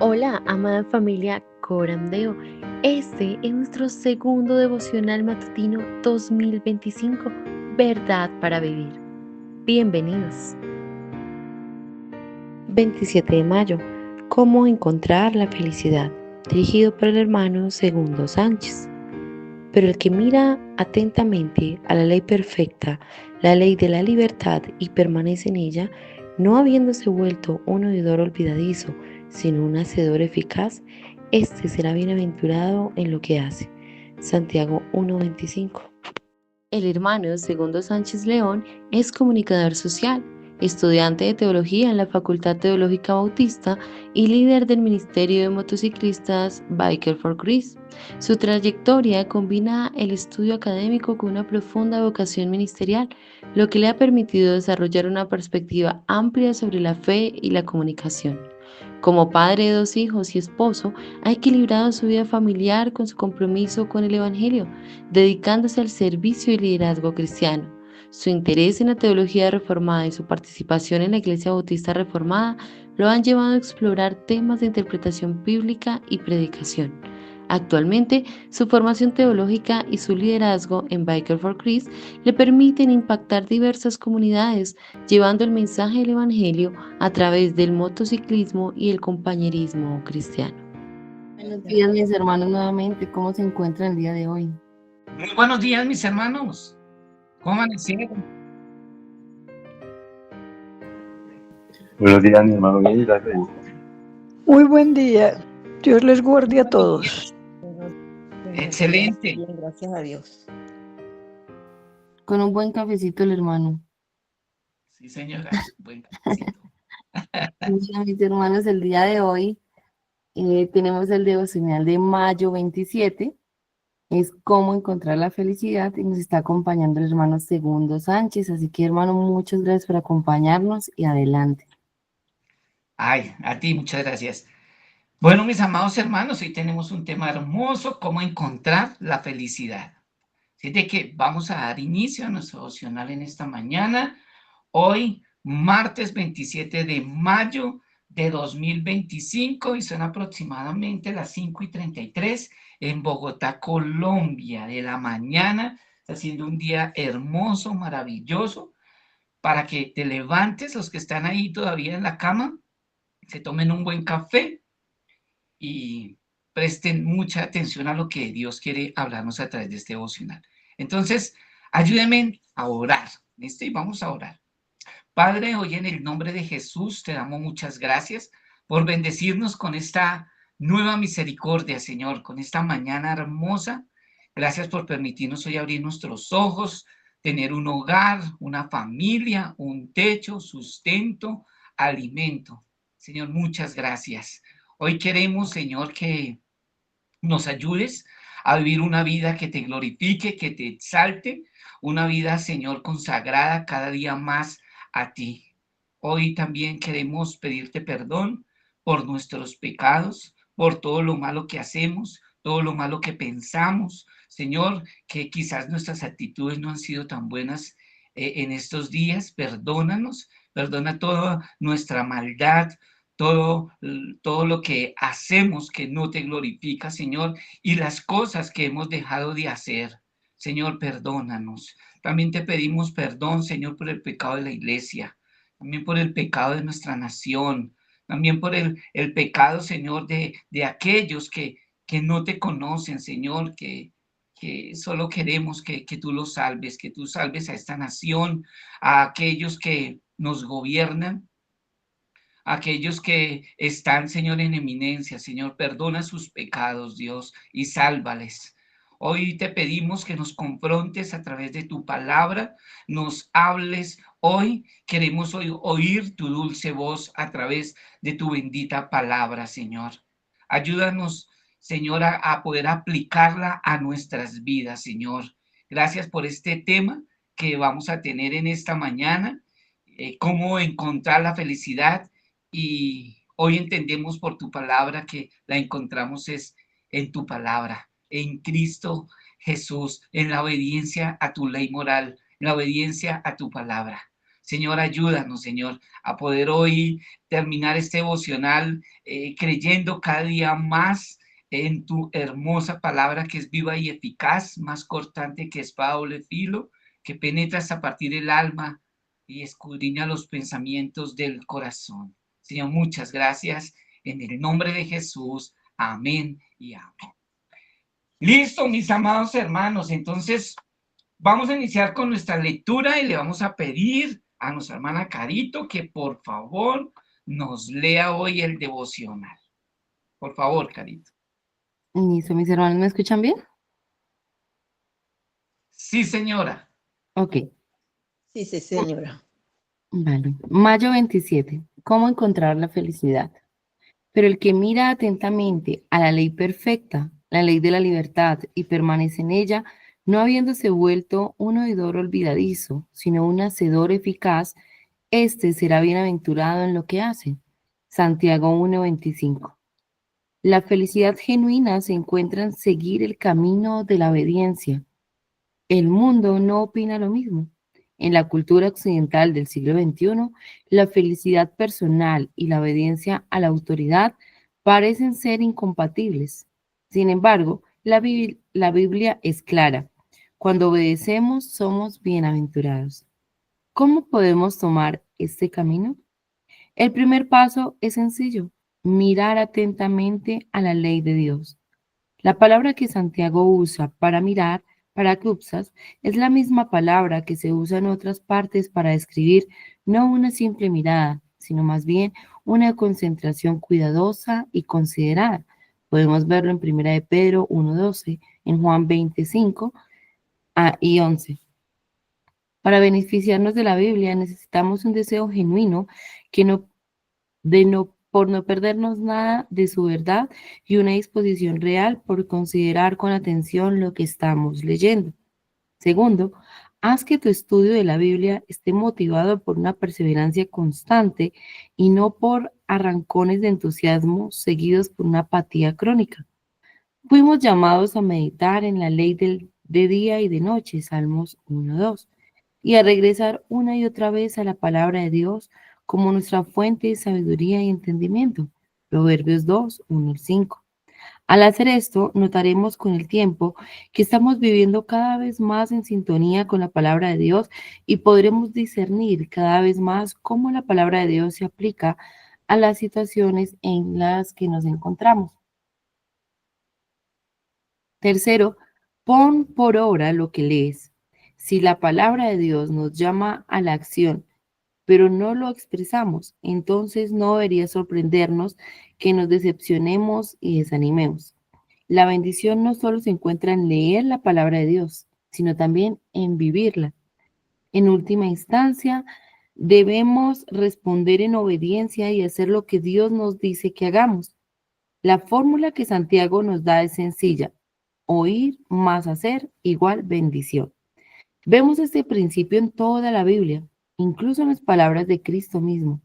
Hola, amada familia Corandeo. Este es nuestro segundo devocional matutino 2025, Verdad para Vivir. Bienvenidos. 27 de mayo. ¿Cómo encontrar la felicidad? Dirigido por el hermano Segundo Sánchez. Pero el que mira atentamente a la ley perfecta, la ley de la libertad, y permanece en ella, no habiéndose vuelto un oidor olvidadizo, sino un hacedor eficaz, éste será bienaventurado en lo que hace. Santiago 1:25. El hermano Segundo Sánchez León es comunicador social, estudiante de teología en la Facultad Teológica Bautista y líder del Ministerio de Motociclistas Biker for Christ. Su trayectoria combina el estudio académico con una profunda vocación ministerial, lo que le ha permitido desarrollar una perspectiva amplia sobre la fe y la comunicación. Como padre de 2 hijos y esposo, ha equilibrado su vida familiar con su compromiso con el Evangelio, dedicándose al servicio y liderazgo cristiano. Su interés en la teología reformada y su participación en la Iglesia Bautista Reformada lo han llevado a explorar temas de interpretación bíblica y predicación. Actualmente, su formación teológica y su liderazgo en Biker for Christ le permiten impactar diversas comunidades, llevando el mensaje del Evangelio a través del motociclismo y el compañerismo cristiano. Buenos días, mis hermanos, nuevamente. ¿Cómo se encuentran el día de hoy? Muy buenos días, mis hermanos. ¿Cómo amanecieron? Buenos días, mi hermano. Bien, gracias. Muy buen día. Dios les guarde a todos. Excelente. Bien, gracias a Dios. Con un buen cafecito el hermano. Sí, señora. Buen cafecito. Bueno, mis hermanos, el día de hoy tenemos el devocional de mayo 27. Es cómo encontrar la felicidad y nos está acompañando el hermano Segundo Sánchez. Así que, hermano, muchas gracias por acompañarnos y adelante. Ay, a ti, muchas gracias. Bueno, mis amados hermanos, hoy tenemos un tema hermoso, cómo encontrar la felicidad. Así de que vamos a dar inicio a nuestro devocional en esta mañana. Hoy, martes 27 de mayo de 2025, y son aproximadamente las 5:33 en Bogotá, Colombia, de la mañana. Está siendo un día hermoso, maravilloso, para que te levantes, los que están ahí todavía en la cama, se tomen un buen café y presten mucha atención a lo que Dios quiere hablarnos a través de este devocional. Entonces, ayúdenme a orar. ¿Listo? Y vamos a orar. Padre, hoy en el nombre de Jesús te damos muchas gracias por bendecirnos con esta nueva misericordia, Señor, con esta mañana hermosa. Gracias por permitirnos hoy abrir nuestros ojos, tener un hogar, una familia, un techo, sustento, alimento. Señor, muchas gracias. Hoy queremos, Señor, que nos ayudes a vivir una vida que te glorifique, que te exalte, una vida, Señor, consagrada cada día más a ti. Hoy también queremos pedirte perdón por nuestros pecados, por todo lo malo que hacemos, todo lo malo que pensamos. Señor, que quizás nuestras actitudes no han sido tan buenas en estos días. Perdónanos, perdona toda nuestra maldad, todo lo que hacemos que no te glorifica, Señor, y las cosas que hemos dejado de hacer. Señor, perdónanos. También te pedimos perdón, Señor, por el pecado de la iglesia, también por el pecado de nuestra nación, también por el pecado, Señor, de aquellos que no te conocen, Señor, que solo queremos que tú los salves, que tú salves a esta nación, a aquellos que nos gobiernan, aquellos que están, Señor, en eminencia. Señor, perdona sus pecados, Dios, y sálvales. Hoy te pedimos que nos confrontes a través de tu palabra, nos hables hoy. Queremos hoy oír tu dulce voz a través de tu bendita palabra, Señor. Ayúdanos, Señor, a poder aplicarla a nuestras vidas, Señor. Gracias por este tema que vamos a tener en esta mañana, cómo encontrar la felicidad. Y hoy entendemos por tu palabra que la encontramos es en tu palabra, en Cristo Jesús, en la obediencia a tu ley moral, en la obediencia a tu palabra. Señor, ayúdanos, Señor, a poder hoy terminar este devocional creyendo cada día más en tu hermosa palabra que es viva y eficaz, más cortante que espada doble filo, que penetra hasta partir el alma y escudriña los pensamientos del corazón. Señor, muchas gracias. En el nombre de Jesús. Amén y amén. Listo, mis amados hermanos. Entonces, vamos a iniciar con nuestra lectura y le vamos a pedir a nuestra hermana Carito que por favor nos lea hoy el devocional. Por favor, Carito. Listo, mis hermanos, ¿me escuchan bien? Sí, señora. Ok, Sí, sí, señora. vale. Mayo 27. ¿Cómo encontrar la felicidad? Pero el que mira atentamente a la ley perfecta, la ley de la libertad, y permanece en ella, no habiéndose vuelto un oidor olvidadizo, sino un hacedor eficaz, éste será bienaventurado en lo que hace. Santiago 1:25. La felicidad genuina se encuentra en seguir el camino de la obediencia. El mundo no opina lo mismo. En la cultura occidental del siglo XXI, la felicidad personal y la obediencia a la autoridad parecen ser incompatibles. Sin embargo, la Biblia es clara. Cuando obedecemos, somos bienaventurados. ¿Cómo podemos tomar este camino? El primer paso es sencillo: mirar atentamente a la ley de Dios. La palabra que Santiago usa para mirar, paraklupsas, es la misma palabra que se usa en otras partes para describir no una simple mirada, sino más bien una concentración cuidadosa y considerada. Podemos verlo en 1 de Pedro 1:12, en Juan 25 y 11. Para beneficiarnos de la Biblia necesitamos un deseo genuino que por no perdernos nada de su verdad, y una disposición real por considerar con atención lo que estamos leyendo. Segundo, haz que tu estudio de la Biblia esté motivado por una perseverancia constante y no por arrancones de entusiasmo seguidos por una apatía crónica. Fuimos llamados a meditar en la ley de día y de noche, Salmos 1:2, y a regresar una y otra vez a la palabra de Dios como nuestra fuente de sabiduría y entendimiento, Proverbios 2:1-5. Al hacer esto, notaremos con el tiempo que estamos viviendo cada vez más en sintonía con la palabra de Dios, y podremos discernir cada vez más cómo la palabra de Dios se aplica a las situaciones en las que nos encontramos. Tercero, pon por obra lo que lees. Si la palabra de Dios nos llama a la acción, pero no lo expresamos, entonces no debería sorprendernos que nos decepcionemos y desanimemos. La bendición no solo se encuentra en leer la palabra de Dios, sino también en vivirla. En última instancia, debemos responder en obediencia y hacer lo que Dios nos dice que hagamos. La fórmula que Santiago nos da es sencilla: oír más hacer igual bendición. Vemos este principio en toda la Biblia, incluso en las palabras de Cristo mismo.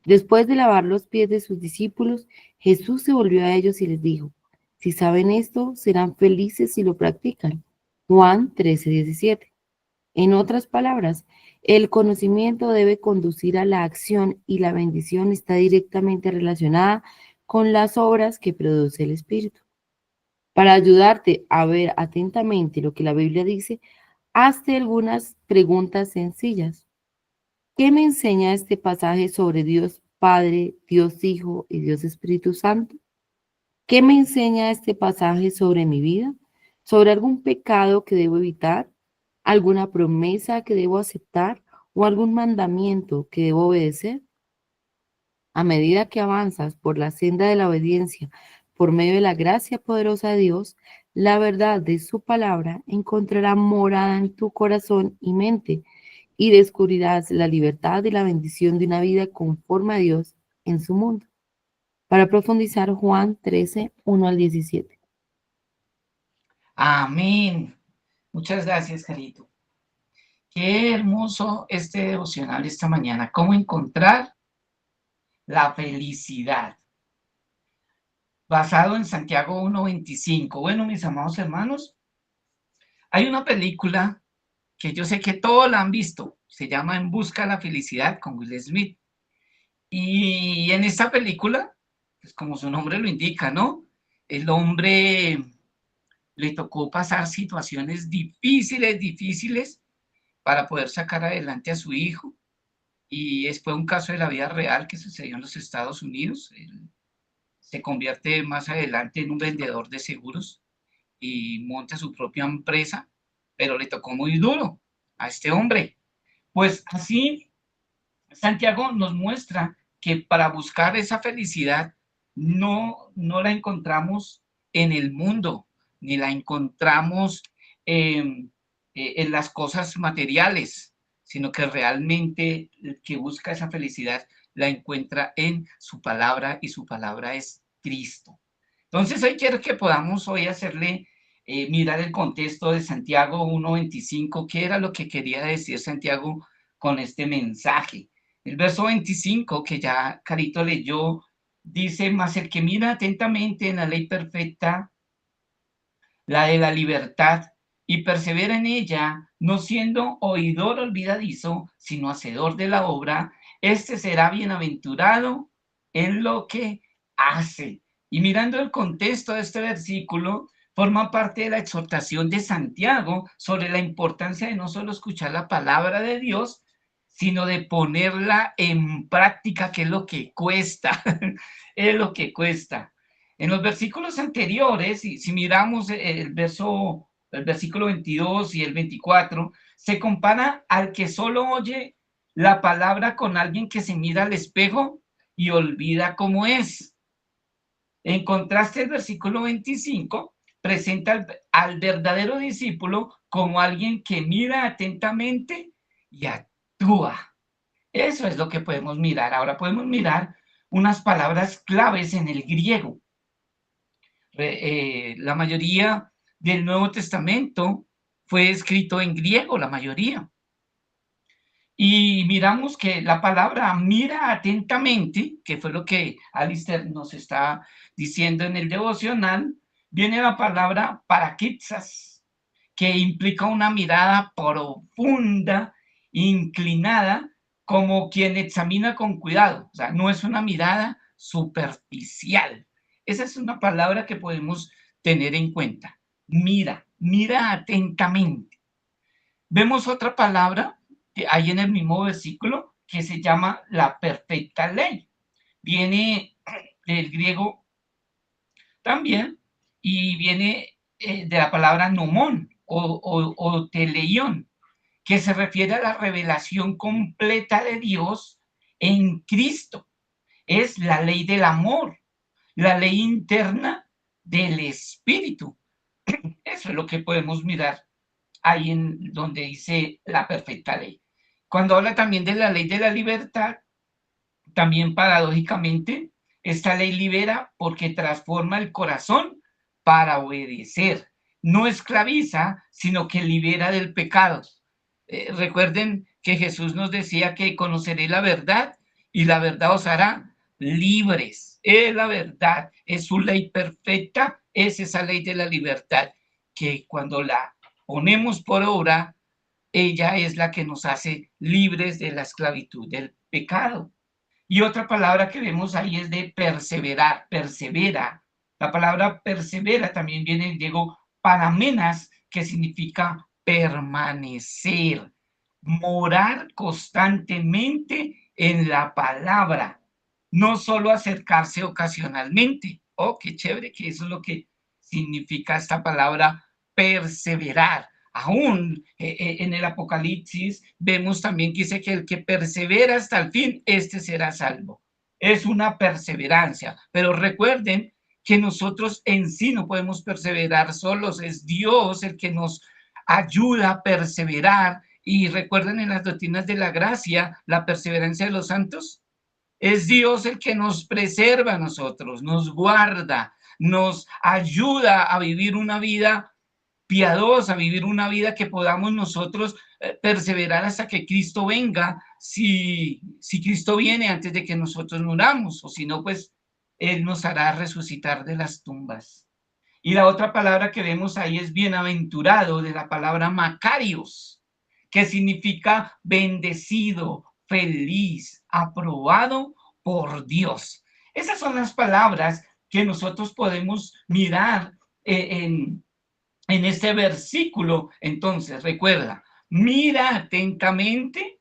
Después de lavar los pies de sus discípulos, Jesús se volvió a ellos y les dijo: si saben esto, serán felices si lo practican. Juan 13:17. En otras palabras, el conocimiento debe conducir a la acción, y la bendición está directamente relacionada con las obras que produce el Espíritu. Para ayudarte a ver atentamente lo que la Biblia dice, hazte algunas preguntas sencillas. ¿Qué me enseña este pasaje sobre Dios Padre, Dios Hijo y Dios Espíritu Santo? ¿Qué me enseña este pasaje sobre mi vida? ¿Sobre algún pecado que debo evitar? ¿Alguna promesa que debo aceptar? ¿O algún mandamiento que debo obedecer? A medida que avanzas por la senda de la obediencia por medio de la gracia poderosa de Dios, la verdad de su palabra encontrará morada en tu corazón y mente, y descubrirás la libertad y la bendición de una vida conforme a Dios en su mundo. Para profundizar, Juan 13:1-17. Amén. Muchas gracias, Carito. Qué hermoso este devocional esta mañana. ¿Cómo encontrar la felicidad? Basado en Santiago 1:25. Bueno, mis amados hermanos, hay una película que yo sé que todos la han visto, se llama En busca de la felicidad con Will Smith. Y en esta película, pues como su nombre lo indica, ¿no? El hombre le tocó pasar situaciones difíciles para poder sacar adelante a su hijo. Y fue un caso de la vida real que sucedió en los Estados Unidos. Él se convierte más adelante en un vendedor de seguros y monta su propia empresa, pero le tocó muy duro a este hombre. Pues así Santiago nos muestra que para buscar esa felicidad no la encontramos en el mundo, ni la encontramos en las cosas materiales, sino que realmente el que busca esa felicidad la encuentra en su palabra, y su palabra es Cristo. Entonces hoy quiero que podamos hoy hacerle mirar el contexto de Santiago 1:25, qué era lo que quería decir Santiago con este mensaje. El verso 25, que ya Carito leyó, dice: mas el que mira atentamente en la ley perfecta, la de la libertad, y persevera en ella, no siendo oidor olvidadizo, sino hacedor de la obra, este será bienaventurado en lo que hace. Y mirando el contexto de este versículo, forma parte de la exhortación de Santiago sobre la importancia de no solo escuchar la palabra de Dios, sino de ponerla en práctica, que es lo que cuesta, es lo que cuesta. En los versículos anteriores, si miramos el versículo 22 y el 24, se compara al que solo oye la palabra con alguien que se mira al espejo y olvida cómo es. En contraste, el versículo 25 presenta al verdadero discípulo como alguien que mira atentamente y actúa. Eso es lo que podemos mirar. Ahora podemos mirar unas palabras claves en el griego. La mayoría del Nuevo Testamento fue escrito en griego, la mayoría. Y miramos que la palabra mira atentamente, que fue lo que Alistair nos está diciendo en el devocional, viene la palabra parakixas, que implica una mirada profunda, inclinada, como quien examina con cuidado. O sea, no es una mirada superficial. Esa es una palabra que podemos tener en cuenta. Mira atentamente. Vemos otra palabra que hay en el mismo versículo que se llama la perfecta ley. Viene del griego también y viene de la palabra nomón o teleión, que se refiere a la revelación completa de Dios en Cristo. Es la ley del amor, la ley interna del Espíritu. Eso es lo que podemos mirar ahí en donde dice la perfecta ley. Cuando habla también de la ley de la libertad, también paradójicamente, esta ley libera porque transforma el corazón para obedecer. No esclaviza, sino que libera del pecado. Recuerden que Jesús nos decía que conoceré la verdad y la verdad os hará libres. Es la verdad, es su ley perfecta, es esa ley de la libertad, que cuando la ponemos por obra, ella es la que nos hace libres de la esclavitud del pecado. Y otra palabra que vemos ahí es de perseverar, persevera. La palabra persevera también viene del griego paramenas, que significa permanecer, morar constantemente en la palabra, no solo acercarse ocasionalmente. Oh, qué chévere, que eso es lo que significa esta palabra perseverar. Aún en el Apocalipsis vemos también que dice que el que persevera hasta el fin, este será salvo. Es una perseverancia, pero recuerden que nosotros en sí no podemos perseverar solos, es Dios el que nos ayuda a perseverar. Y recuerden en las doctrinas de la gracia, la perseverancia de los santos, es Dios el que nos preserva a nosotros, nos guarda, nos ayuda a vivir una vida piadosa, vivir una vida que podamos nosotros perseverar hasta que Cristo venga, si Cristo viene antes de que nosotros muramos, o si no, pues Él nos hará resucitar de las tumbas. Y la otra palabra que vemos ahí es bienaventurado, de la palabra Macarios, que significa bendecido, feliz, aprobado por Dios. Esas son las palabras que nosotros podemos mirar en este versículo. Entonces, recuerda, mira atentamente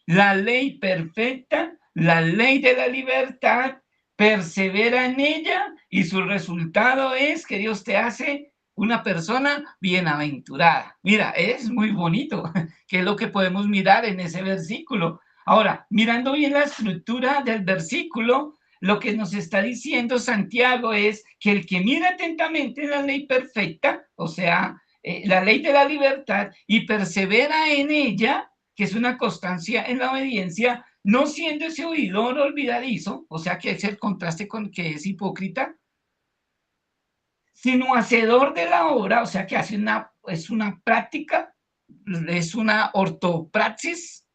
la ley perfecta, la ley de la libertad, persevera en ella y su resultado es que Dios te hace una persona bienaventurada. Mira, es muy bonito, que es lo que podemos mirar en ese versículo. Ahora, mirando bien la estructura del versículo, lo que nos está diciendo Santiago es que el que mira atentamente la ley perfecta, o sea, la ley de la libertad, y persevera en ella, que es una constancia en la obediencia, no siendo ese oidor olvidadizo, o sea, que es el contraste con que es hipócrita, sino hacedor de la obra, o sea, que es una práctica, es una ortopraxis.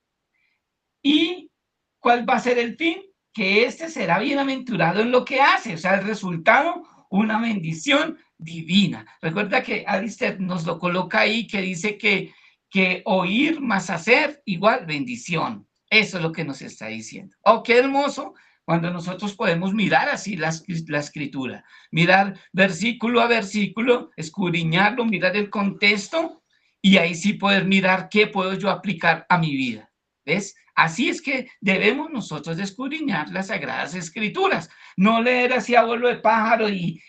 ¿Y cuál va a ser el fin? Que éste será bienaventurado en lo que hace, o sea, el resultado, una bendición divina. Recuerda que Alistair nos lo coloca ahí, que dice que oír más hacer igual bendición. Eso es lo que nos está diciendo. Oh, qué hermoso cuando nosotros podemos mirar así la escritura, mirar versículo a versículo, escudriñarlo, mirar el contexto y ahí sí poder mirar qué puedo yo aplicar a mi vida. ¿Ves? Así es que debemos nosotros escudriñar las Sagradas Escrituras, no leer así a vuelo de pájaro y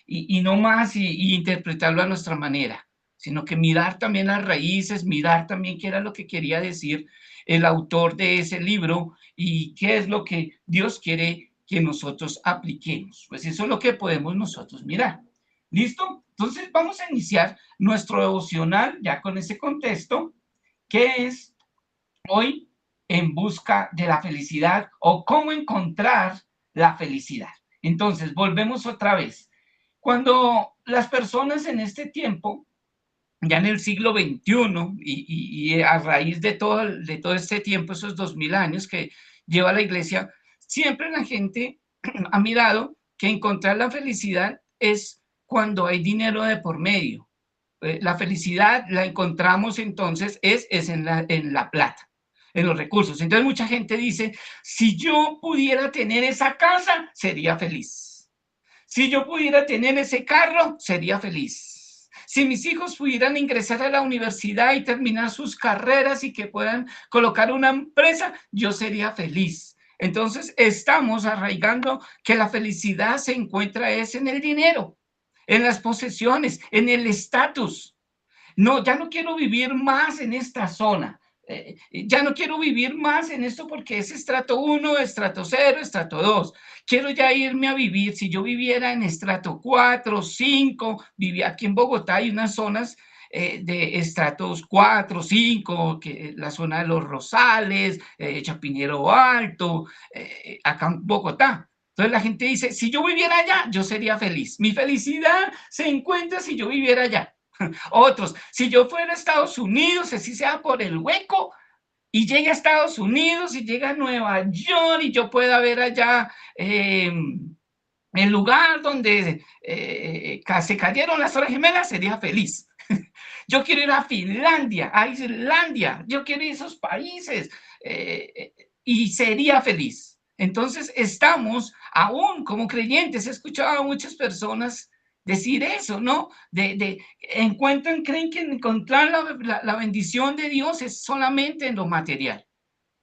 no más y interpretarlo a nuestra manera, sino que mirar también las raíces, mirar también qué era lo que quería decir el autor de ese libro y qué es lo que Dios quiere que nosotros apliquemos. Pues eso es lo que podemos nosotros mirar. ¿Listo? Entonces vamos a iniciar nuestro devocional ya con ese contexto, que es hoy en busca de la felicidad o cómo encontrar la felicidad. Entonces, volvemos otra vez. Cuando las personas en este tiempo, ya en el siglo XXI y a raíz de todo este tiempo, esos 2000 años que lleva la iglesia, siempre la gente ha mirado que encontrar la felicidad es cuando hay dinero de por medio. La felicidad la encontramos entonces es en la plata, en los recursos. Entonces mucha gente dice, si yo pudiera tener esa casa, sería feliz. Si yo pudiera tener ese carro, sería feliz. Si mis hijos pudieran ingresar a la universidad y terminar sus carreras y que puedan colocar una empresa, yo sería feliz. Entonces estamos arraigando que la felicidad se encuentra en el dinero, en las posesiones, en el estatus. No, ya no quiero vivir más en esta zona. Ya no quiero vivir más en esto porque es estrato 1, estrato 0, estrato 2. Quiero ya irme a vivir, si yo viviera en estrato 4, 5, vivía aquí en Bogotá, hay unas zonas de estratos 4, 5, que la zona de Los Rosales, Chapinero Alto, acá en Bogotá. Entonces la gente dice, si yo viviera allá, yo sería feliz. Mi felicidad se encuentra si yo viviera allá. Otros, si yo fuera a Estados Unidos, así sea por el hueco, y llegue a Estados Unidos y llega a Nueva York y yo pueda ver allá el lugar donde se cayeron las Torres Gemelas, sería feliz. Yo quiero ir a Finlandia, a Islandia, yo quiero ir a esos países y sería feliz. Entonces estamos, aún como creyentes, he escuchado a muchas personas decir eso, ¿no? Creen que encontrar la bendición de Dios es solamente en lo material.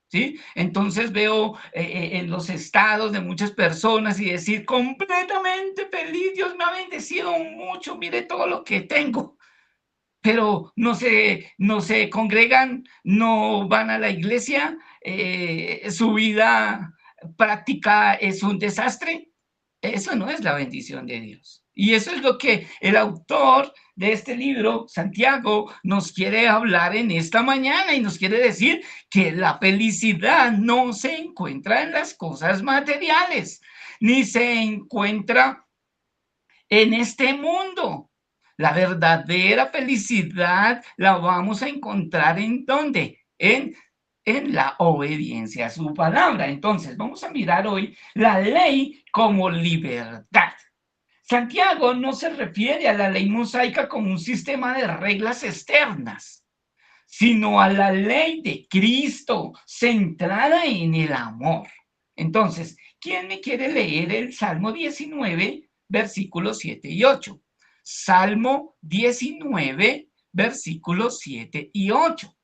¿Sí? Entonces veo en los estados de muchas personas y decir completamente feliz, Dios me ha bendecido mucho, mire todo lo que tengo, pero no se congregan, no van a la iglesia, su vida práctica es un desastre. Eso no es la bendición de Dios. Y eso es lo que el autor de este libro, Santiago, nos quiere hablar en esta mañana y nos quiere decir que la felicidad no se encuentra en las cosas materiales, ni se encuentra en este mundo. La verdadera felicidad la vamos a encontrar ¿en dónde? En la obediencia a su palabra. Entonces, vamos a mirar hoy la ley como libertad. Santiago no se refiere a la ley mosaica como un sistema de reglas externas, sino a la ley de Cristo, centrada en el amor. Entonces, ¿quién me quiere leer el Salmo 19, versículos 7 y 8? Salmo 19, versículos 7 y 8.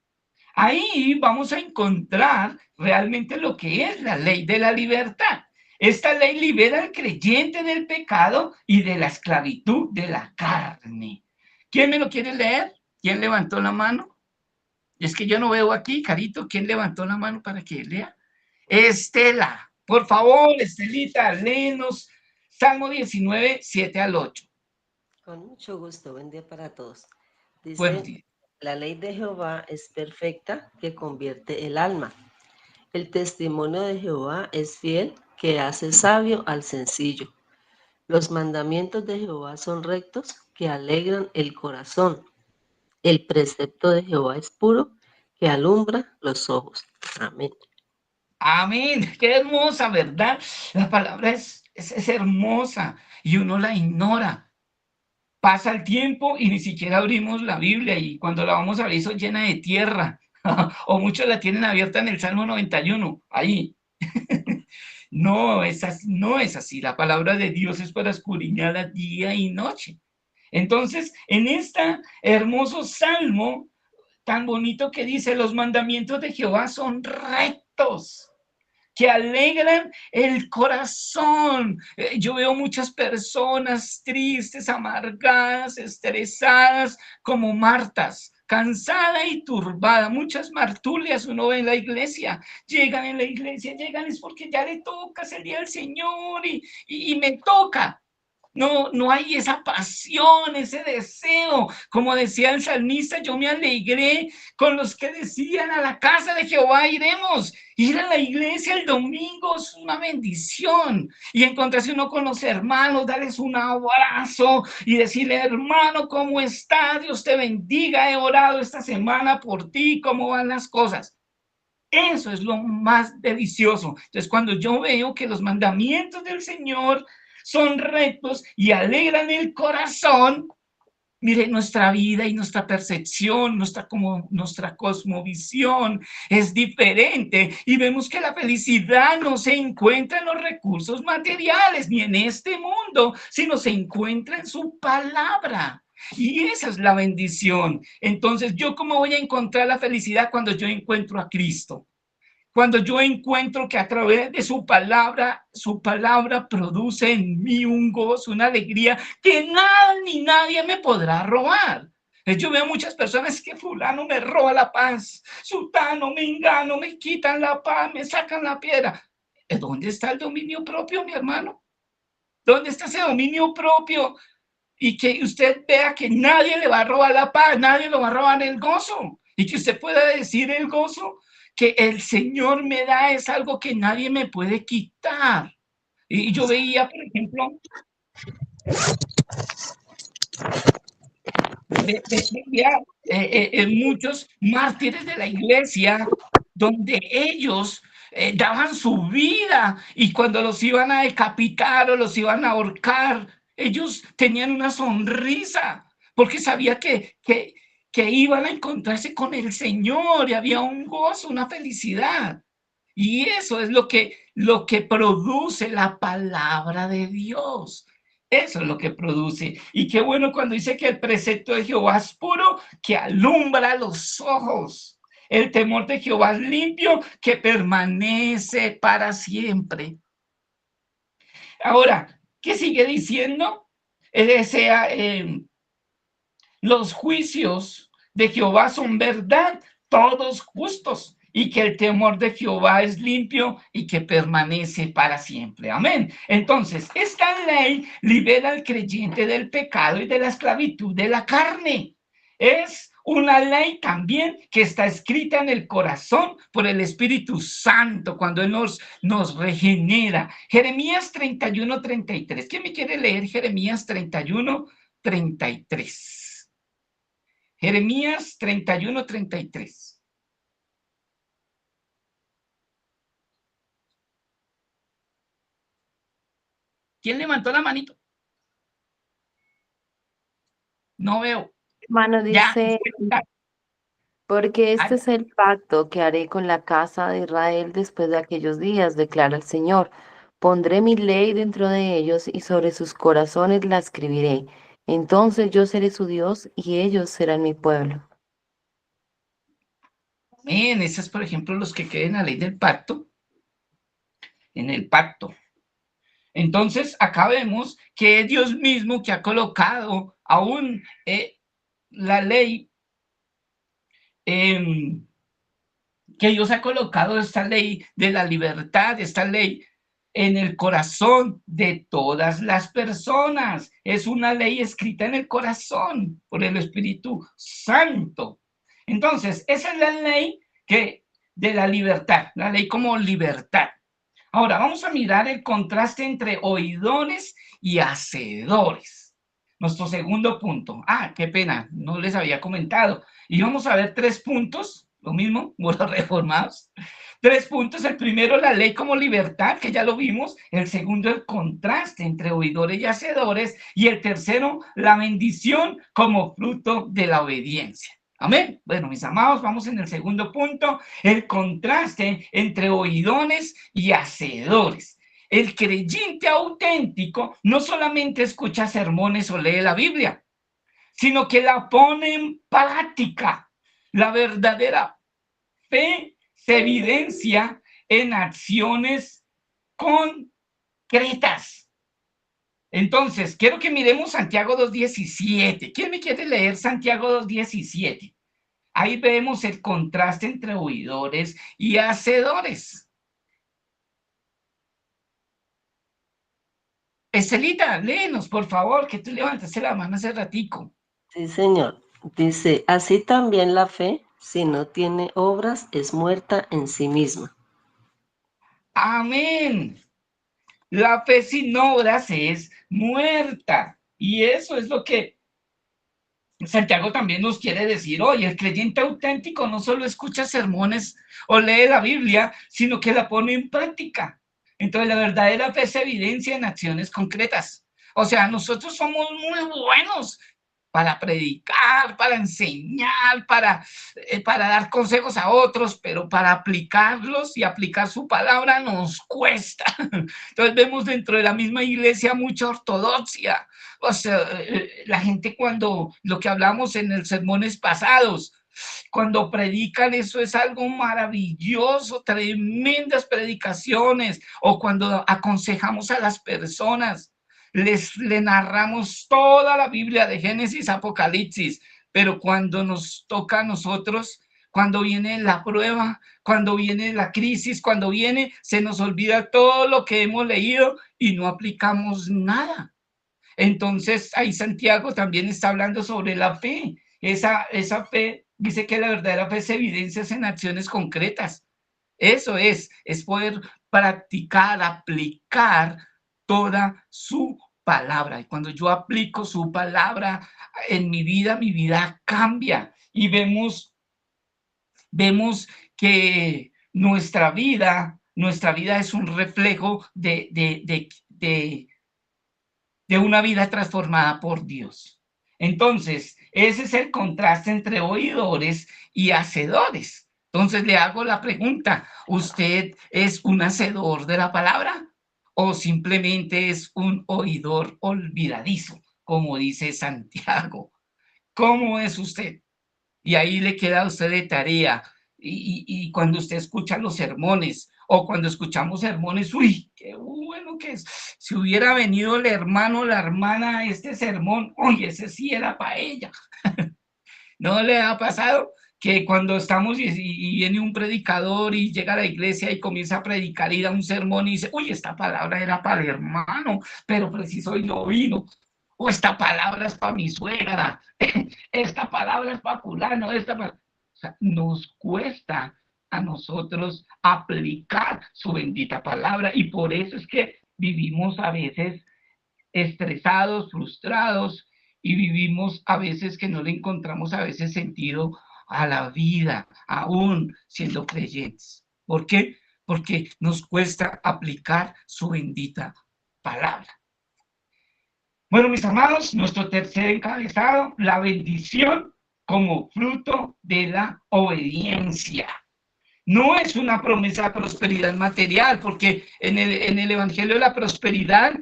Ahí vamos a encontrar realmente lo que es la ley de la libertad. Esta ley libera al creyente del pecado y de la esclavitud de la carne. ¿Quién me lo quiere leer? ¿Quién levantó la mano? Es que yo no veo aquí, Carito, ¿quién levantó la mano para que lea? Estela, por favor, Estelita, léenos Salmo 19, 7 al 8. Con mucho gusto, buen día para todos. Buenos Dice, días. la ley de Jehová es perfecta, que convierte el alma. El testimonio de Jehová es fiel, que hace sabio al sencillo. Los mandamientos de Jehová son rectos, que alegran el corazón. El precepto de Jehová es puro, que alumbra los ojos. Amén. Amén, qué hermosa, ¿verdad? La palabra es hermosa y uno la ignora. Pasa el tiempo y ni siquiera abrimos la Biblia y cuando la vamos a ver eso llena de tierra. O muchos la tienen abierta en el Salmo 91, ahí. No, no es así. La palabra de Dios es para escudriñarla día y noche. Entonces, en este hermoso salmo tan bonito que dice, los mandamientos de Jehová son rectos, que alegran el corazón. Yo veo muchas personas tristes, amargadas, estresadas, como Martas, cansada y turbada. Muchas martulias uno ve en la iglesia. Llegan en la iglesia, llegan es porque ya le toca, es el día del Señor y me toca. No hay esa pasión, ese deseo. Como decía el salmista, yo me alegré con los que decían, a la casa de Jehová iremos. Ir a la iglesia el domingo es una bendición. Y encontrarse uno con los hermanos, darles un abrazo y decirle, hermano, ¿cómo está? Dios te bendiga, he orado esta semana por ti, ¿cómo van las cosas? Eso es lo más delicioso. Entonces, cuando yo veo que los mandamientos del Señor son rectos y alegran el corazón, mire, nuestra vida y nuestra percepción, nuestra cosmovisión es diferente y vemos que la felicidad no se encuentra en los recursos materiales ni en este mundo, sino se encuentra en su palabra. Y esa es la bendición. Entonces, ¿yo cómo voy a encontrar la felicidad cuando yo encuentro a Cristo? Cuando yo encuentro que a través de su palabra produce en mí un gozo, una alegría que nada ni nadie me podrá robar. Yo veo muchas personas que fulano me roba la paz, sultano, mengano, me quitan la paz, me sacan la piedra. ¿Dónde está el dominio propio, mi hermano? ¿Dónde está ese dominio propio? Y que usted vea que nadie le va a robar la paz, nadie le va a robar el gozo. Y que usted pueda decir el gozo que el Señor me da es algo que nadie me puede quitar. Y yo veía, por ejemplo, muchos mártires de la iglesia donde ellos daban su vida y cuando los iban a decapitar o los iban a ahorcar, ellos tenían una sonrisa porque sabía que iban a encontrarse con el Señor y había un gozo, una felicidad. Y eso es lo que produce la palabra de Dios. Eso es lo que produce. Y qué bueno cuando dice que el precepto de Jehová es puro, que alumbra los ojos. El temor de Jehová es limpio, que permanece para siempre. Ahora, ¿qué sigue diciendo? Los juicios de Jehová son verdad, todos justos, y que el temor de Jehová es limpio y que permanece para siempre. Amén. Entonces, esta ley libera al creyente del pecado y de la esclavitud de la carne. Es una ley también que está escrita en el corazón por el Espíritu Santo cuando Él nos regenera. Jeremías 31, 33. ¿Quién me quiere leer Jeremías 31, 33? Jeremías 31, 33. ¿Quién levantó la manito? No veo. Hermano, Ya. dice, Porque Ay, este es el pacto que haré con la casa de Israel después de aquellos días, declara el Señor. Pondré mi ley dentro de ellos y sobre sus corazones la escribiré. Entonces yo seré su Dios y ellos serán mi pueblo. amén. Esas, por ejemplo, los que queden a ley del pacto, en el pacto. Entonces, acá vemos que es Dios mismo que ha colocado aún la ley, eh, que Dios ha colocado esta ley de la libertad, esta ley en el corazón de todas las personas. Es una ley escrita en el corazón por el Espíritu Santo. Entonces, esa es la ley de la libertad, la ley como libertad. Ahora, vamos a mirar el contraste entre oidores y hacedores. Nuestro segundo punto. Qué pena, no les había comentado. Y vamos a ver 3 puntos, lo mismo, como los reformados. 3 puntos. El primero, la ley como libertad, que ya lo vimos. El segundo, el contraste entre oidores y hacedores. Y el tercero, la bendición como fruto de la obediencia. Amén. Bueno, mis amados, vamos en el segundo punto, el contraste entre oidores y hacedores. El creyente auténtico no solamente escucha sermones o lee la Biblia, sino que la pone en práctica. La verdadera fe se evidencia en acciones concretas. Entonces, quiero que miremos Santiago 2:17. ¿Quién me quiere leer Santiago 2:17? Ahí vemos el contraste entre oidores y hacedores. Estelita, léenos, por favor, que tú levantaste la mano hace ratico. Sí, Señor. Dice, así también la fe, si no tiene obras, es muerta en sí misma. Amén. La fe sin obras es muerta. Y eso es lo que Santiago también nos quiere decir hoy. El creyente auténtico no solo escucha sermones o lee la Biblia, sino que la pone en práctica. Entonces, la verdadera fe se evidencia en acciones concretas. O sea, nosotros somos muy buenos para predicar, para enseñar, para dar consejos a otros, pero para aplicarlos y aplicar su palabra nos cuesta. Entonces vemos dentro de la misma iglesia mucha ortodoxia. O sea, la gente cuando, lo que hablamos en los sermones pasados, cuando predican eso es algo maravilloso, tremendas predicaciones, o cuando aconsejamos a las personas, le narramos toda la Biblia de Génesis a Apocalipsis, pero cuando nos toca a nosotros, cuando viene la prueba, cuando viene la crisis, cuando viene, se nos olvida todo lo que hemos leído y no aplicamos nada. Entonces, ahí Santiago también está hablando sobre la fe. Esa fe, dice que la verdadera fe se evidencia en acciones concretas. Eso es poder practicar, aplicar toda su palabra. Y cuando yo aplico su palabra en mi vida cambia. Y vemos que nuestra vida es un reflejo de una vida transformada por Dios. Entonces, ese es el contraste entre oidores y hacedores. Entonces le hago la pregunta, ¿usted es un hacedor de la palabra o simplemente es un oidor olvidadizo, como dice Santiago? ¿Cómo es usted? Y ahí le queda a usted de tarea. Y cuando usted escucha los sermones o cuando escuchamos sermones, uy, qué bueno que es. Si hubiera venido el hermano o la hermana a este sermón, uy, ese sí era para ella. ¿No le ha pasado que cuando estamos y viene un predicador y llega a la iglesia y comienza a predicar y da un sermón y dice, uy, esta palabra era para el hermano, pero preciso y no vino? O esta palabra es para mi suegra, esta palabra es para fulano, o sea, nos cuesta a nosotros aplicar su bendita palabra y por eso es que vivimos a veces estresados, frustrados y vivimos a veces que no le encontramos a veces sentido a la vida, aún siendo creyentes. ¿Por qué? Porque nos cuesta aplicar su bendita palabra. Bueno, mis amados, nuestro tercer encabezado, la bendición como fruto de la obediencia. No es una promesa de prosperidad material, porque en el Evangelio de la Prosperidad,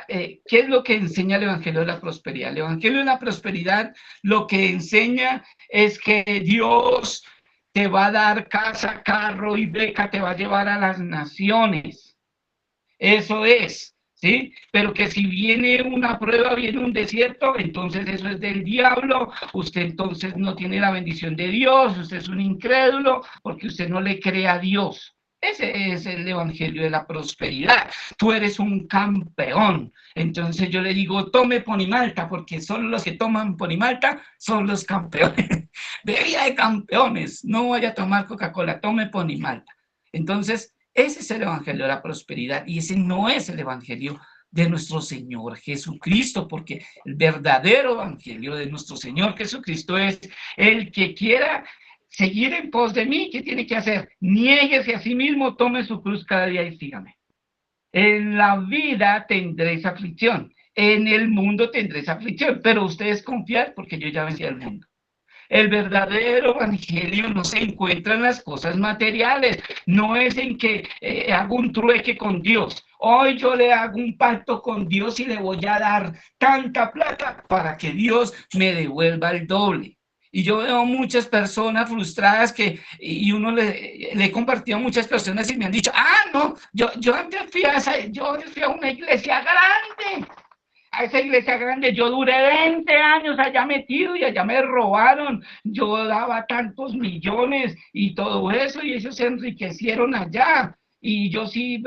¿qué es lo que enseña el Evangelio de la Prosperidad? El Evangelio de la Prosperidad lo que enseña es que Dios te va a dar casa, carro y beca, te va a llevar a las naciones. Eso es, ¿sí? Pero que si viene una prueba, viene un desierto, entonces eso es del diablo, usted entonces no tiene la bendición de Dios, usted es un incrédulo, porque usted no le cree a Dios. Ese es el Evangelio de la Prosperidad. Tú eres un campeón. Entonces yo le digo, tome Ponimalta, porque solo los que toman Ponimalta son los campeones. Bebida de campeones. No vaya a tomar Coca-Cola, tome Ponimalta. Entonces, ese es el Evangelio de la Prosperidad y ese no es el Evangelio de nuestro Señor Jesucristo, porque el verdadero Evangelio de nuestro Señor Jesucristo es el que quiera seguir en pos de mí. ¿Qué tiene que hacer? Niéguese a sí mismo, tome su cruz cada día y sígame. En la vida tendréis aflicción, en el mundo tendréis aflicción, pero ustedes confiad porque yo ya vencí al mundo. El verdadero evangelio no se encuentra en las cosas materiales, no es en que hago un trueque con Dios. Hoy yo le hago un pacto con Dios y le voy a dar tanta plata para que Dios me devuelva el doble. Y yo veo muchas personas frustradas y uno le he compartido a muchas personas y me han dicho, no, yo antes fui a una iglesia grande. A esa iglesia grande yo duré 20 años allá metido y allá me robaron, yo daba tantos millones y todo eso y ellos se enriquecieron allá y yo sí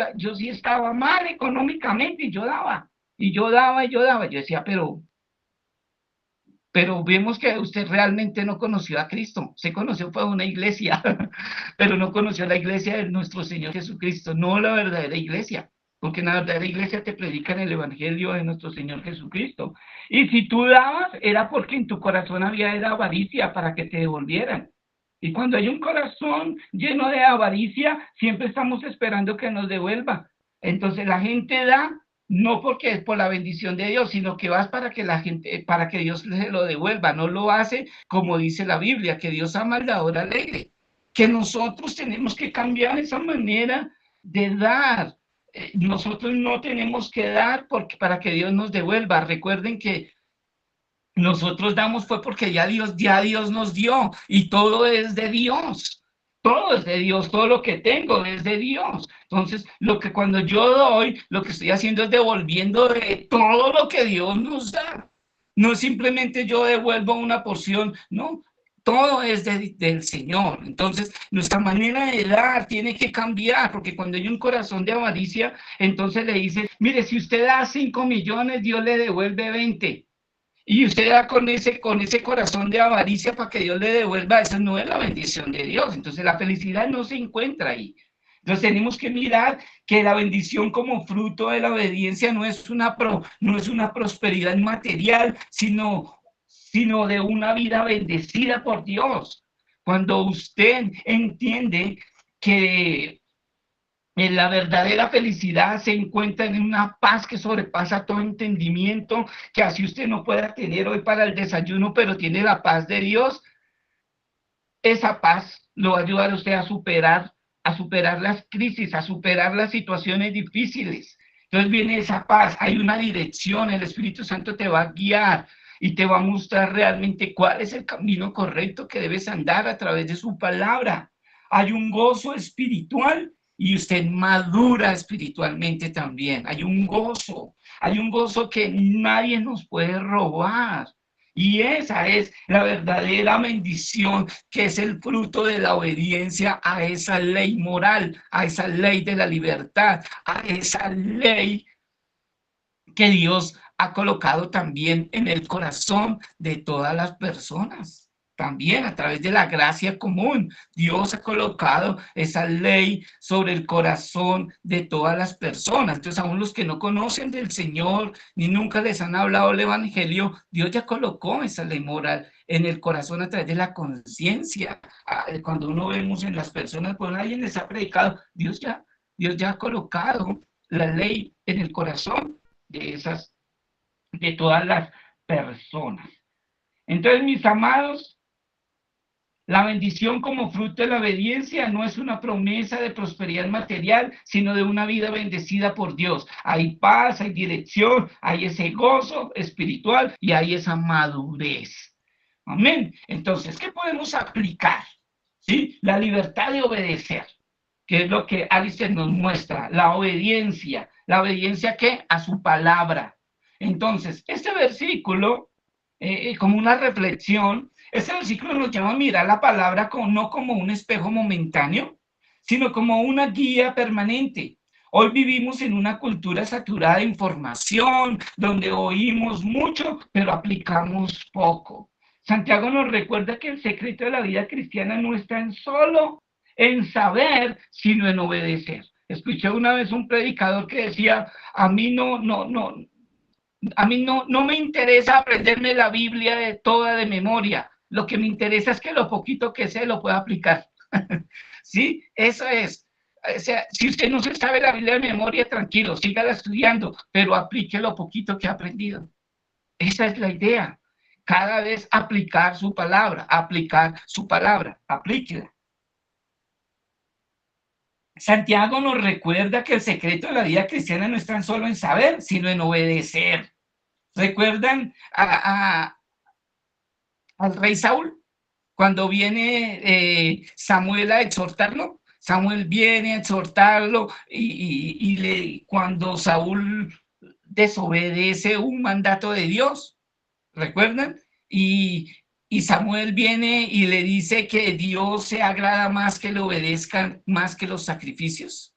estaba mal económicamente y yo daba, yo decía, pero vemos que usted realmente no conoció a Cristo, se conoció fue una iglesia, pero no conoció la iglesia de nuestro Señor Jesucristo, no la verdadera iglesia. Porque en la verdadera iglesia te predican el evangelio de nuestro Señor Jesucristo. Y si tú dabas, era porque en tu corazón había avaricia para que te devolvieran. Y cuando hay un corazón lleno de avaricia, siempre estamos esperando que nos devuelva. Entonces la gente da, no porque es por la bendición de Dios, sino que vas para que Dios se lo devuelva. No lo hace como dice la Biblia, que Dios ama al dador alegre. Que nosotros tenemos que cambiar esa manera de dar. Nosotros no tenemos que dar para que Dios nos devuelva. Recuerden que nosotros damos fue porque ya Dios nos dio y todo es de Dios. Todo es de Dios, todo lo que tengo es de Dios. Entonces, cuando yo doy, lo que estoy haciendo es devolviendo de todo lo que Dios nos da. No simplemente yo devuelvo una porción, no, todo es del Señor. Entonces, nuestra manera de dar tiene que cambiar, porque cuando hay un corazón de avaricia, entonces le dice, mire, si usted da 5 millones, Dios le devuelve 20. Y usted da con ese corazón de avaricia para que Dios le devuelva, eso no es la bendición de Dios. Entonces, la felicidad no se encuentra ahí. Entonces tenemos que mirar que la bendición como fruto de la obediencia no es una prosperidad material, sino de una vida bendecida por Dios. Cuando usted entiende que la verdadera felicidad se encuentra en una paz que sobrepasa todo entendimiento, que así usted no pueda tener hoy para el desayuno, pero tiene la paz de Dios, esa paz lo va a ayudar a usted a superar las crisis, a superar las situaciones difíciles. Entonces viene esa paz, hay una dirección, el Espíritu Santo te va a guiar y te va a mostrar realmente cuál es el camino correcto que debes andar a través de su palabra. Hay un gozo espiritual y usted madura espiritualmente también. Hay un gozo que nadie nos puede robar. Y esa es la verdadera bendición, que es el fruto de la obediencia a esa ley moral, a esa ley de la libertad, a esa ley que Dios ha colocado también en el corazón de todas las personas. También a través de la gracia común, Dios ha colocado esa ley sobre el corazón de todas las personas. Entonces, aún los que no conocen del Señor, ni nunca les han hablado el Evangelio, Dios ya colocó esa ley moral en el corazón a través de la conciencia. Cuando uno vemos en las personas, pues alguien les ha predicado, Dios ya ha colocado la ley en el corazón de todas las personas. Entonces, mis amados, La bendición como fruto de la obediencia no es una promesa de prosperidad material, sino de una vida bendecida por Dios. Hay paz, hay dirección, hay ese gozo espiritual y hay esa madurez. Amén. Entonces, ¿qué podemos aplicar? ¿Sí? La libertad de obedecer, que es lo que Alistair nos muestra, la obediencia. ¿La obediencia qué? A su palabra. Entonces, este versículo, como una reflexión, este versículo nos llama a mirar la palabra no como un espejo momentáneo, sino como una guía permanente. Hoy vivimos en una cultura saturada de información, donde oímos mucho, pero aplicamos poco. Santiago nos recuerda que el secreto de la vida cristiana no está en solo en saber, sino en obedecer. Escuché una vez un predicador que decía, a mí no me interesa aprenderme la Biblia de toda de memoria. Lo que me interesa es que lo poquito que sé lo pueda aplicar. ¿Sí? Eso es. O sea, si usted no se sabe la Biblia de memoria, tranquilo, sígala estudiando, pero aplique lo poquito que ha aprendido. Esa es la idea. Cada vez aplicar su palabra, aplíquela. Santiago nos recuerda que el secreto de la vida cristiana no está solo en saber, sino en obedecer. ¿Recuerdan al rey Saúl? Cuando viene Samuel a exhortarlo, Samuel viene a exhortarlo cuando Saúl desobedece un mandato de Dios, ¿recuerdan? Y Samuel viene y le dice que Dios se agrada más que le obedezcan, más que los sacrificios.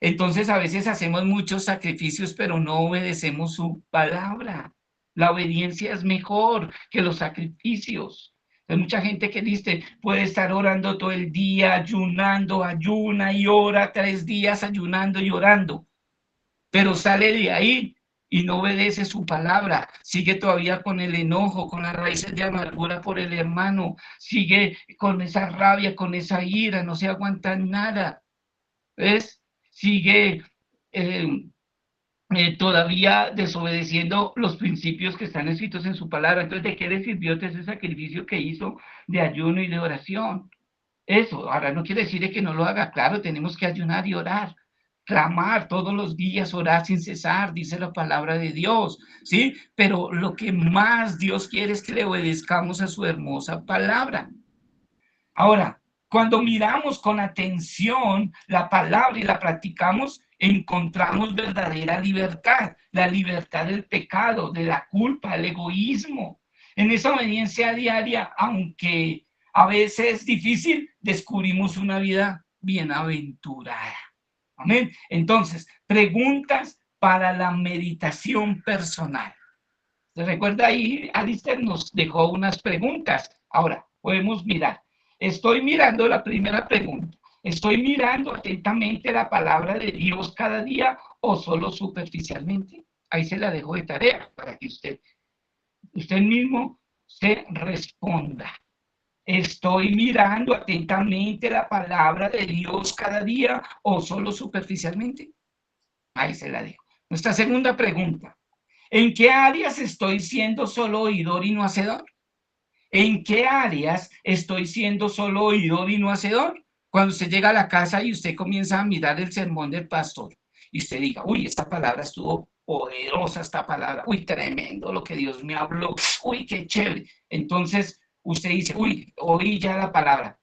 Entonces a veces hacemos muchos sacrificios, pero no obedecemos su palabra. La obediencia es mejor que los sacrificios. Hay mucha gente que dice, puede estar orando todo el día, ayuna y ora 3 días ayunando y orando, pero sale de ahí y no obedece su palabra, sigue todavía con el enojo, con las raíces de amargura por el hermano, sigue con esa rabia, con esa ira, no se aguanta nada, ¿ves? Sigue todavía desobedeciendo los principios que están escritos en su palabra. Entonces, ¿de qué le sirvió ese sacrificio que hizo de ayuno y de oración? Eso, ahora no quiere decir que no lo haga, claro, tenemos que ayunar y orar, clamar todos los días, orar sin cesar, dice la palabra de Dios, ¿sí? Pero lo que más Dios quiere es que le obedezcamos a su hermosa palabra. Ahora, cuando miramos con atención la palabra y la practicamos, encontramos verdadera libertad, la libertad del pecado, de la culpa, el egoísmo. En esa obediencia diaria, aunque a veces difícil, descubrimos una vida bienaventurada. Amén. Entonces, preguntas para la meditación personal. ¿Se recuerda ahí? Alistair nos dejó unas preguntas. Ahora, podemos mirar. Estoy mirando la primera pregunta. ¿Estoy mirando atentamente la palabra de Dios cada día o solo superficialmente? Ahí se la dejo de tarea para que usted mismo se responda. ¿Estoy mirando atentamente la palabra de Dios cada día o solo superficialmente? Ahí se la dejo. Nuestra segunda pregunta. ¿En qué áreas estoy siendo solo oidor y no hacedor? ¿En qué áreas estoy siendo solo oidor y no hacedor? Cuando usted llega a la casa y usted comienza a mirar el sermón del pastor y usted diga, uy, esta palabra estuvo poderosa, esta palabra, uy, tremendo lo que Dios me habló, uy, qué chévere. Entonces usted dice, uy, oí ya la palabra.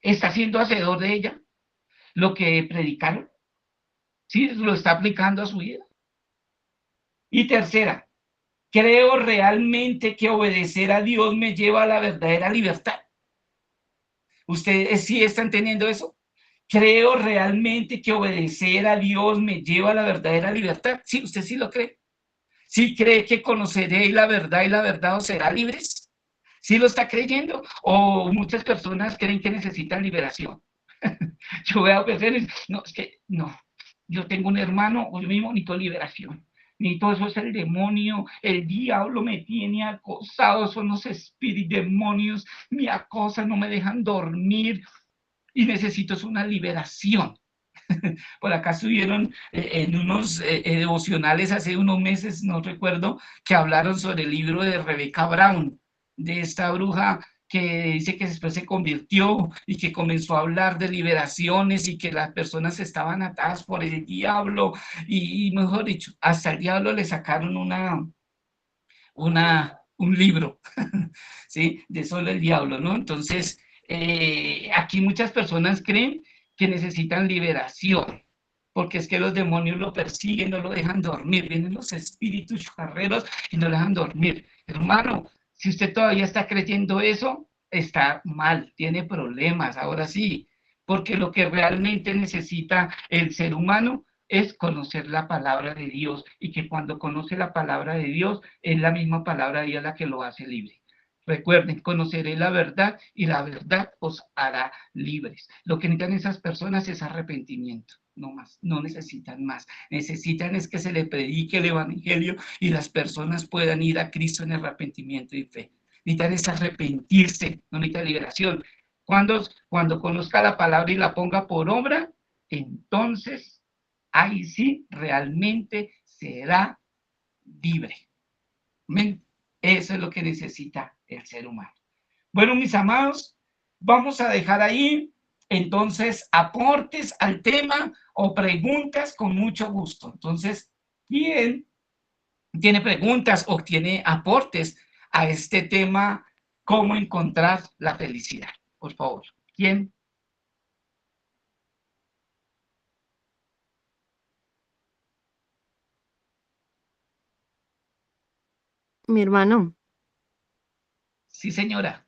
¿Está siendo hacedor de ella? ¿Lo que predicaron? ¿Sí? ¿Lo está aplicando a su vida? Y tercera, ¿creo realmente que obedecer a Dios me lleva a la verdadera libertad? ¿Ustedes sí están teniendo eso? ¿Creo realmente que obedecer a Dios me lleva a la verdadera libertad? Sí, usted sí lo cree. ¿Sí cree que conoceréis la verdad y la verdad os será libres? ¿Sí lo está creyendo? ¿O muchas personas creen que necesitan liberación? Yo veo personas, no, es que no, yo tengo un hermano, yo mismo necesito liberación. Necesito, eso es el demonio, el diablo me tiene acosado, son los espíritus demonios, me acosan, no me dejan dormir y necesito es una liberación. Por acá estuvieron en unos devocionales hace unos meses, no recuerdo, que hablaron sobre el libro de Rebecca Brown, de esta bruja que dice que después se convirtió y que comenzó a hablar de liberaciones y que las personas estaban atadas por el diablo y mejor dicho, hasta el diablo le sacaron un libro, ¿sí? De solo el diablo, ¿no? Entonces, aquí muchas personas creen que necesitan liberación, porque es que los demonios lo persiguen, no lo dejan dormir, vienen los espíritus charreros y no lo dejan dormir. Hermano, si usted todavía está creyendo eso, está mal, tiene problemas, ahora sí, porque lo que realmente necesita el ser humano es conocer la palabra de Dios y que cuando conoce la palabra de Dios es la misma palabra de Dios la que lo hace libre. Recuerden, conoceré la verdad y la verdad os hará libres. Lo que necesitan esas personas es arrepentimiento, no más, no necesitan más. Necesitan es que se le predique el evangelio y las personas puedan ir a Cristo en arrepentimiento y fe. Necesitan es arrepentirse, no necesitan liberación. Cuando conozca la palabra y la ponga por obra, entonces ahí sí realmente será libre. ¿Amén? Eso es lo que necesita el ser humano. Bueno, mis amados, vamos a dejar ahí entonces aportes al tema o preguntas con mucho gusto. Entonces, ¿quién tiene preguntas o tiene aportes a este tema? ¿Cómo encontrar la felicidad? Por favor, ¿quién? Mi hermano, Sí, señora.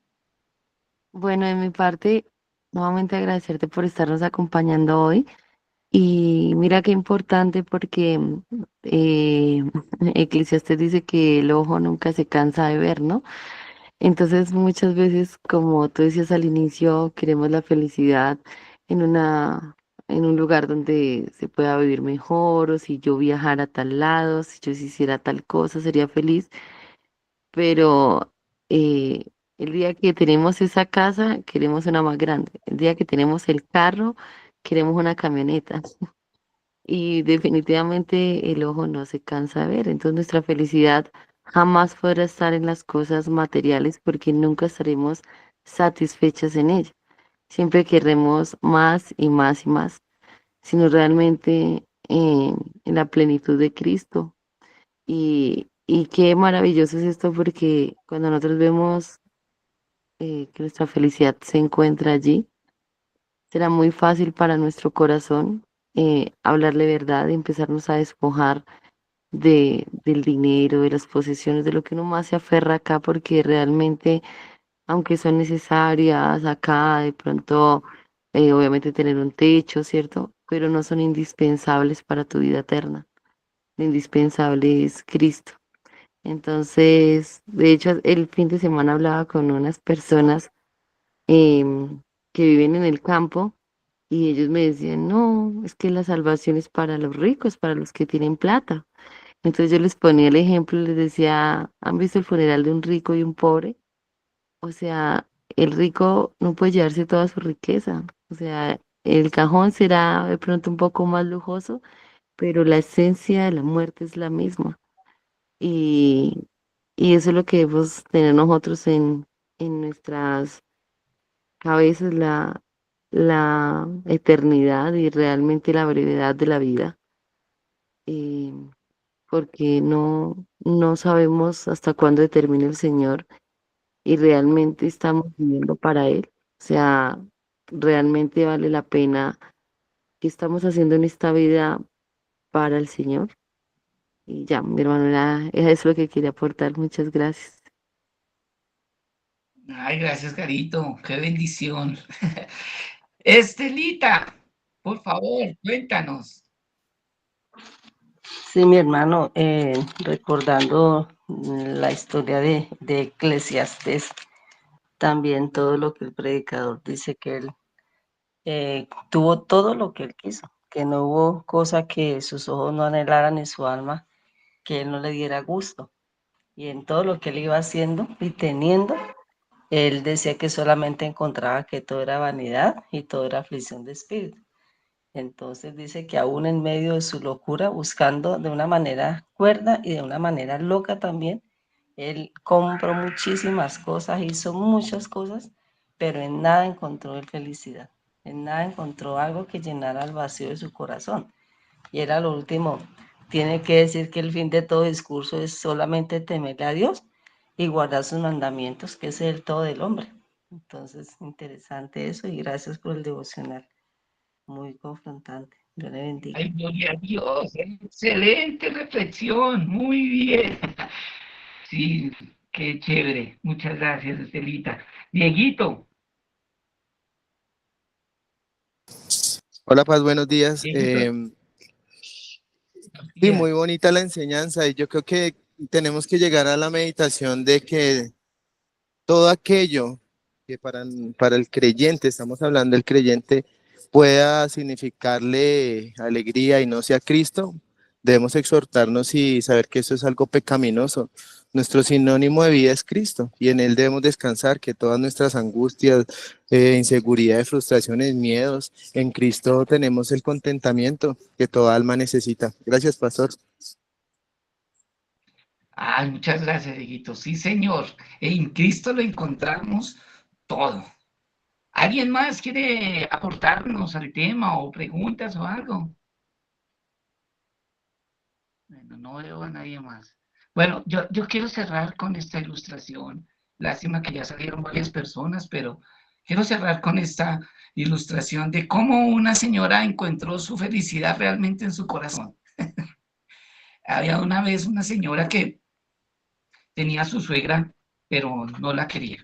bueno, de mi parte, nuevamente agradecerte por estarnos acompañando hoy. Y mira qué importante porque Eclesiastés dice que el ojo nunca se cansa de ver, ¿no? Entonces muchas veces, como tú decías al inicio, queremos la felicidad en en un lugar donde se pueda vivir mejor, o si yo viajara a tal lado, si yo hiciera tal cosa, sería feliz. Pero eh, el día que tenemos esa casa, queremos una más grande. El día que tenemos el carro, queremos una camioneta. Y definitivamente el ojo no se cansa de ver. Entonces nuestra felicidad jamás podrá estar en las cosas materiales porque nunca estaremos satisfechas en ellas. Siempre querremos más y más y más, sino realmente en la plenitud de Cristo. Y qué maravilloso es esto porque cuando nosotros vemos que nuestra felicidad se encuentra allí, será muy fácil para nuestro corazón hablarle verdad y empezarnos a despojar del dinero, de las posesiones, de lo que uno más se aferra acá, porque realmente, aunque son necesarias acá, de pronto, obviamente tener un techo, ¿cierto? Pero no son indispensables para tu vida eterna. Lo indispensable es Cristo. Entonces, de hecho, el fin de semana hablaba con unas personas em, que viven en el campo y ellos me decían, no, es que la salvación es para los ricos, para los que tienen plata. Entonces yo les ponía el ejemplo, les decía, ¿han visto el funeral de un rico y un pobre? O sea, el rico no puede llevarse toda su riqueza. O sea, el cajón será de pronto un poco más lujoso, pero la esencia de la muerte es la misma. Y, y eso es lo que debemos tener nosotros en nuestras cabezas, la eternidad y realmente la brevedad de la vida. eh, Porque no sabemos hasta cuándo determina el Señor y realmente estamos viviendo para Él. O sea, realmente vale la pena que estamos haciendo en esta vida para el Señor. Y ya, mi hermano, era eso lo que quería aportar. Muchas gracias. Ay, gracias, Carito. Qué bendición. Estelita, por favor, cuéntanos. Sí, mi hermano, recordando la historia de Eclesiastés, también todo lo que el predicador dice que él tuvo todo lo que él quiso, que no hubo cosa que sus ojos no anhelaran ni su alma, que él no le diera gusto. Y en todo lo que él iba haciendo y teniendo, él decía que solamente encontraba que todo era vanidad y todo era aflicción de espíritu. Entonces dice que aún en medio de su locura, buscando de una manera cuerda y de una manera loca también, Él compró muchísimas cosas, hizo muchas cosas, pero en nada encontró felicidad. En nada encontró algo que llenara el vacío de su corazón. Y era lo último. Tiene que decir que el fin de todo discurso es solamente temerle a Dios y guardar sus mandamientos, que es el todo del hombre. Entonces, interesante eso y gracias por el devocional. Muy confrontante. Dios le bendiga. Ay, gloria a Dios, excelente reflexión, muy bien. Sí, qué chévere. Muchas gracias, Estelita. Dieguito. Hola Paz, buenos días. Dieguito, Sí, muy días. bonita la enseñanza y yo creo que tenemos que llegar a la meditación de que todo aquello que para el creyente, estamos hablando del creyente, pueda significarle alegría y no sea Cristo, debemos exhortarnos y saber que eso es algo pecaminoso. Nuestro sinónimo de vida es Cristo y en Él debemos descansar, que todas nuestras angustias, inseguridades, frustraciones, miedos, en Cristo tenemos el contentamiento que toda alma necesita. Gracias, pastor. Ay, muchas gracias, Dieguito. Sí, señor. En Cristo lo encontramos todo. ¿Alguien más quiere aportarnos al tema o preguntas o algo? Bueno, no veo a nadie más. Bueno, yo quiero cerrar con esta ilustración. Lástima que ya salieron varias personas, pero quiero cerrar con esta ilustración de cómo una señora encontró su felicidad realmente en su corazón. Había una vez una señora que tenía a su suegra, pero no la quería.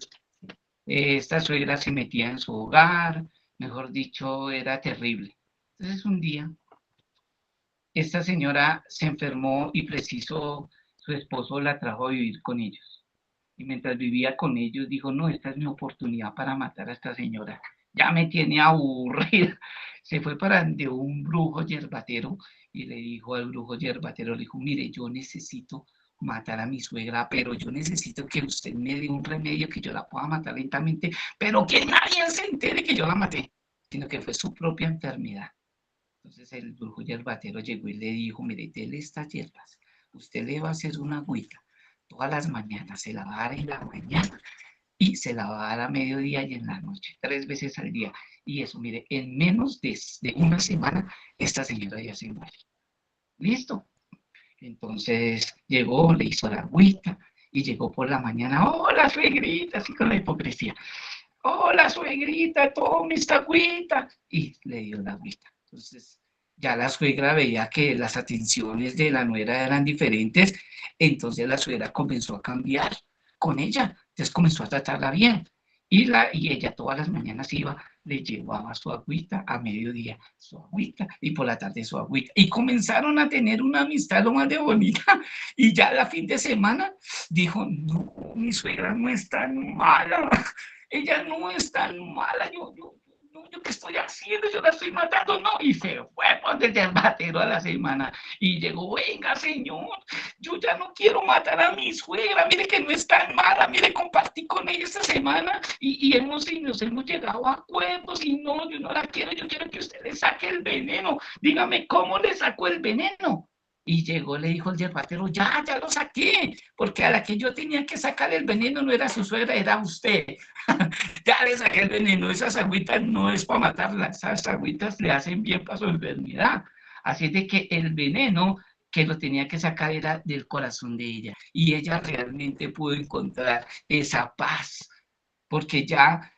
Esta suegra se metía en su hogar, mejor dicho, era terrible. Entonces un día, esta señora se enfermó y preciso, su esposo la trajo a vivir con ellos. Y mientras vivía con ellos, dijo, no, esta es mi oportunidad para matar a esta señora. Ya me tiene aburrida. Se fue para de un brujo yerbatero y le dijo al brujo yerbatero, le dijo, mire, yo necesito matar a mi suegra, pero yo necesito que usted me dé un remedio que yo la pueda matar lentamente, pero que nadie se entere que yo la maté, sino que fue su propia enfermedad. Entonces el brujo yerbatero llegó y le dijo, mire, dele estas hierbas, usted le va a hacer una agüita todas las mañanas, se la va a dar en la mañana y se la va a dar a mediodía y en la noche, 3 veces al día. Y eso, mire, en menos de una semana, esta señora ya se muere. ¿Listo? Entonces llegó, le hizo la agüita y llegó por la mañana, hola suegrita, así con la hipocresía, hola suegrita, tome esta agüita. Y le dio la agüita. Entonces ya la suegra veía que las atenciones de la nuera eran diferentes, entonces la suegra comenzó a cambiar con ella, entonces comenzó a tratarla bien. Y ella todas las mañanas iba, le llevaba su agüita a mediodía, su agüita, y por la tarde su agüita. Y comenzaron a tener una amistad lo más de bonita. Y ya la fin de semana dijo, no, mi suegra no es tan mala, ella no es tan mala, yo qué estoy haciendo, yo la estoy matando, no, y se fue desde el batero a la semana, y llegó, venga señor, yo ya no quiero matar a mi suegra, mire que no es tan mala, mire, compartí con ella esta semana, y nos hemos llegado a acuerdos, y no, yo no la quiero, yo quiero que usted le saque el veneno, dígame, ¿cómo le sacó el veneno? Y llegó, le dijo el yerbatero, ya lo saqué, porque a la que yo tenía que sacar el veneno no era su suegra, era usted. Ya le saqué el veneno, esas agüitas no es para matarlas, esas agüitas le hacen bien para su enfermedad. Así es de que el veneno que lo tenía que sacar era del corazón de ella. Y ella realmente pudo encontrar esa paz, porque ya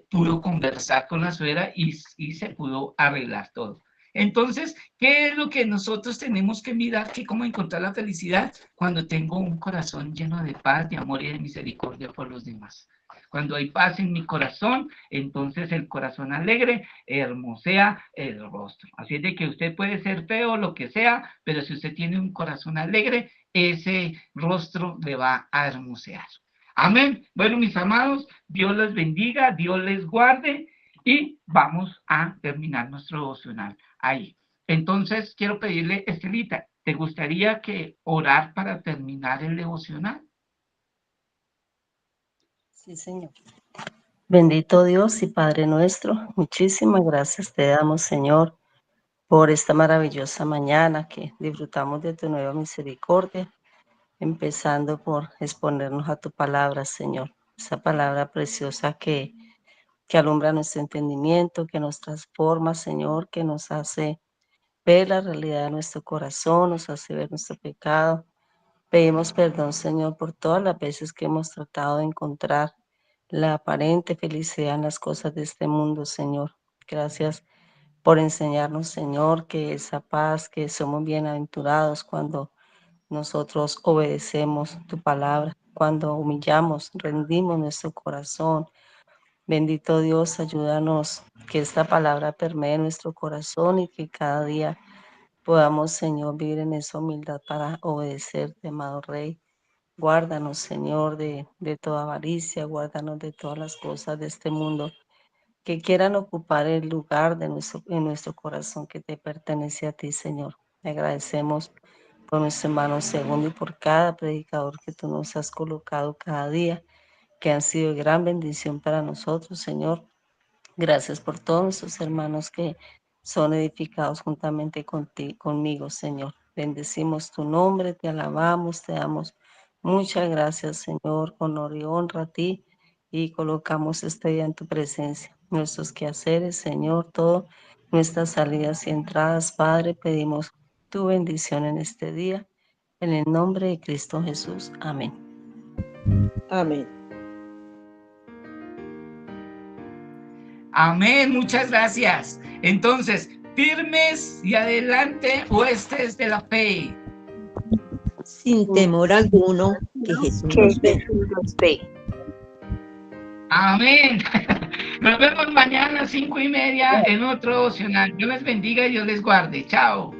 pudo conversar con la suegra y se pudo arreglar todo. Entonces, ¿qué es lo que nosotros tenemos que mirar? Que cómo encontrar la felicidad cuando tengo un corazón lleno de paz, de amor y de misericordia por los demás. Cuando hay paz en mi corazón, entonces el corazón alegre hermosea el rostro. Así es de que usted puede ser feo, lo que sea, pero si usted tiene un corazón alegre, ese rostro le va a hermosear. Amén. Bueno, mis amados, Dios les bendiga, Dios les guarde y vamos a terminar nuestro devocional ahí. Entonces, quiero pedirle, Estelita, ¿te gustaría que orar para terminar el devocional? Sí, Señor. Bendito Dios y Padre nuestro, muchísimas gracias te damos, Señor, por esta maravillosa mañana que disfrutamos de tu nueva misericordia. empezando por exponernos a tu palabra, Señor. Esa palabra preciosa que alumbra nuestro entendimiento, que nos transforma, Señor, que nos hace ver la realidad de nuestro corazón, nos hace ver nuestro pecado. Pedimos perdón, Señor, por todas las veces que hemos tratado de encontrar la aparente felicidad en las cosas de este mundo, Señor. Gracias por enseñarnos, Señor, que esa paz, que somos bienaventurados cuando nosotros obedecemos tu palabra, cuando humillamos, rendimos nuestro corazón. Bendito Dios, ayúdanos que esta palabra permee nuestro corazón y que cada día podamos, Señor, vivir en esa humildad para obedecerte, amado Rey. Guárdanos, Señor, de toda avaricia, guárdanos de todas las cosas de este mundo que quieran ocupar el lugar en nuestro corazón que te pertenece a ti, Señor. Te agradecemos por nuestro hermano Segundo y por cada predicador que tú nos has colocado cada día, que han sido de gran bendición para nosotros, Señor. Gracias por todos nuestros hermanos que son edificados juntamente conmigo, Señor. Bendecimos tu nombre, te alabamos, te damos muchas gracias, Señor, honor y honra a ti, y colocamos este día en tu presencia. Nuestros quehaceres, Señor, todo, nuestras salidas y entradas, Padre, pedimos tu bendición en este día. En el nombre de Cristo Jesús. Amén. Amén. Amén, muchas gracias. Entonces, firmes y adelante, huestes de la fe. Sin temor alguno, que Jesús nos ve. Amén. Nos vemos mañana a 5:30 en otro devocional. Dios les bendiga y Dios les guarde. Chao.